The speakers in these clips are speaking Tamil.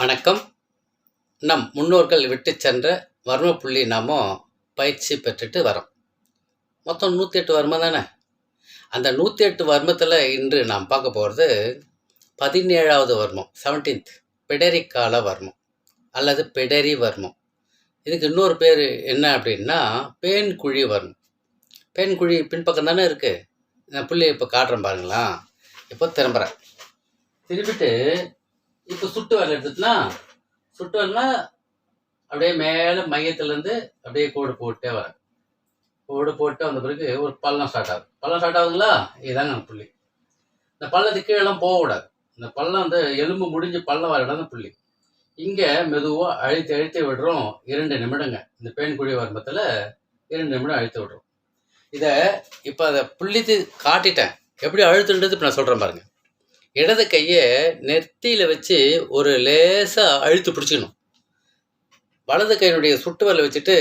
வணக்கம். நம் முன்னோர்கள் விட்டு சென்ற வர்ம புள்ளி நாம பயிற்சி பெற்றுட்டு வரோம். மொத்தம் 108 வர்மம் தானே. அந்த 108 வர்மத்தில் இன்று நாம் பார்க்க போகிறது 17வது வர்மம், 17th பிடரிக்கால வர்மம் அல்லது பிடரி வர்மம். இதுக்கு இன்னொரு பேர் என்ன அப்படின்னா பேன்குழி வர்மம். பேன்குழி பின்பக்கம் தானே இருக்குது. நான் புள்ளி இப்போ காட்டுறேன் பாருங்களா. இப்போ திரும்புகிறேன். திரும்பிட்டு இப்போ சுட்டு வரல எடுத்துட்டுனா சுட்டு வரனா அப்படியே மேலே மையத்துலேருந்து அப்படியே கோடு போட்டே வரேன். கோடு போட்டு வந்த பிறகு ஒரு பள்ளம் ஸ்டார்ட் ஆகுது. பள்ளம் ஸ்டார்ட் ஆகுதுங்களா, இதுதாங்க புள்ளி. இந்த பள்ளத்துக்கு கீழெல்லாம் போகக்கூடாது. இந்த பள்ளம் வந்து எலும்பு முடிஞ்சு பள்ளம் வர இடம் தான் புள்ளி. இங்கே மெதுவாக அழுத்தி விடுறோம். 2 நிமிடங்க. இந்த பேன்குழி வர்மத்தில் 2 நிமிடம் அழுத்தி விடுறோம். இதை இப்போ அதை புள்ளித்து காட்டிட்டேன். எப்படி அழுத்துன்றது இப்போ நான் சொல்கிறேன் பாருங்கள். இடது கையை நெத்தியில் வச்சு ஒரு லேசாக அழுத்து பிடிச்சிக்கணும். வலது கையினுடைய சுட்டு வரலை வச்சுட்டு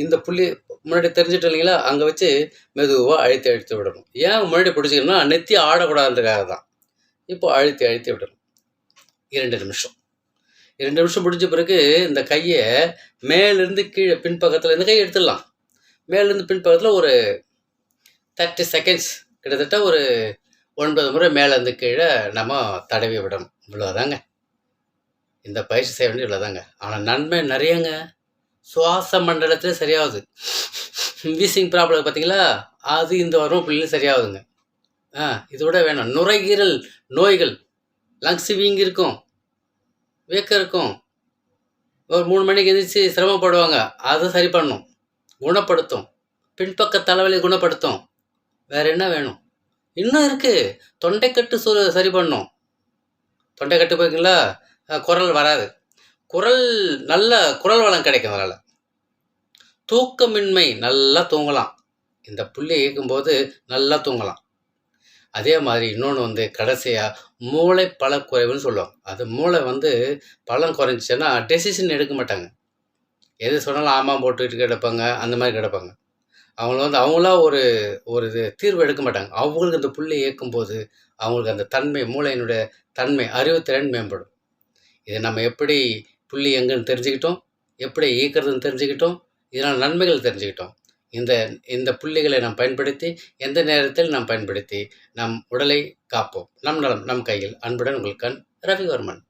இந்த புள்ளி முன்னாடி தெரிஞ்சுட்டு இல்லைங்களா, அங்கே வச்சு மெதுவாக அழுத்தி விடணும். ஏன் முன்னாடி பிடிச்சிக்கணும்னா நெத்தி ஆடக்கூடாதுன்றதுக்காக தான். இப்போ அழுத்தி விடணும். 2 நிமிஷம். 2 நிமிஷம் முடிஞ்ச பிறகு இந்த கையை மேலேருந்து கீழே பின்பக்கத்தில் இந்த கையை எடுத்துடலாம். மேலேருந்து பின்பக்கத்தில் ஒரு 30 செகண்ட்ஸ், கிட்டத்தட்ட ஒரு 9 முறை மேலேருந்து கீழே நம்ம தடவி விடணும். இவ்வளோதாங்க. இந்த பயிற்சி செய்ய வேண்டிய இவ்வளோதாங்க. ஆனால் நன்மை நிறையங்க. சுவாச மண்டலத்தில் சரியாகுது. வீசிங் ப்ராப்ளம் பார்த்தீங்களா, அது இந்த வரும் புள்ளியில் சரியாகுதுங்க. இதோட வேணும். நுரையீரல் நோய்கள், லங்ஸ் வீங்கி இருக்கும், வேக்கம் இருக்கும், ஒரு 3 மணிக்கு எதிர்த்து சிரமப்படுவாங்க, அதை சரி பண்ணும், குணப்படுத்தும். பின்பக்க தலைவலி குணப்படுத்தும். வேறு என்ன வேணும்? இன்னும் இருக்குது. தொண்டைக்கட்டு சரி பண்ணும். தொண்டைக்கட்டு போய்ங்களா, குரல் வராது. நல்ல குரல் வளம் கிடைக்கும். அதனால் தூக்கமின்மை, நல்லா தூங்கலாம். இந்த புள்ளி இயக்கும்போது நல்லா தூங்கலாம். அதே மாதிரி இன்னொன்று வந்து கடைசியாக மூளை பலக்குறைவுன்னு சொல்லுவாங்க. அது மூளை வந்து பலம் குறைஞ்சிச்சுன்னா டெசிஷன் எடுக்க மாட்டாங்க. எது சொன்னாலும் ஆமாம் போட்டுக்கிட்டு கிடப்பாங்க, அந்த மாதிரி கிடப்பாங்க. அவங்கள வந்து அவங்களா ஒரு தீர்வு எடுக்க மாட்டாங்க. அவங்களுக்கு அந்த புள்ளி இயக்கும்போது அவங்களுக்கு அந்த தன்மை, மூளையினுடைய தன்மை, அறிவுத்திறன் மேம்படும். இதை நம்ம எப்படி புள்ளி எங்கன்னு தெரிஞ்சுக்கிட்டோம், எப்படி இயக்கிறதுன்னு தெரிஞ்சுக்கிட்டோம், இதனால் நன்மைகள் தெரிஞ்சுக்கிட்டோம். இந்த புள்ளிகளை நாம் பயன்படுத்தி எந்த நேரத்தில் நாம் பயன்படுத்தி நம் உடலை காப்போம். நம் நலம் நம் கையில். அன்புடன் உங்கள் கண் ரவிவர்மன்.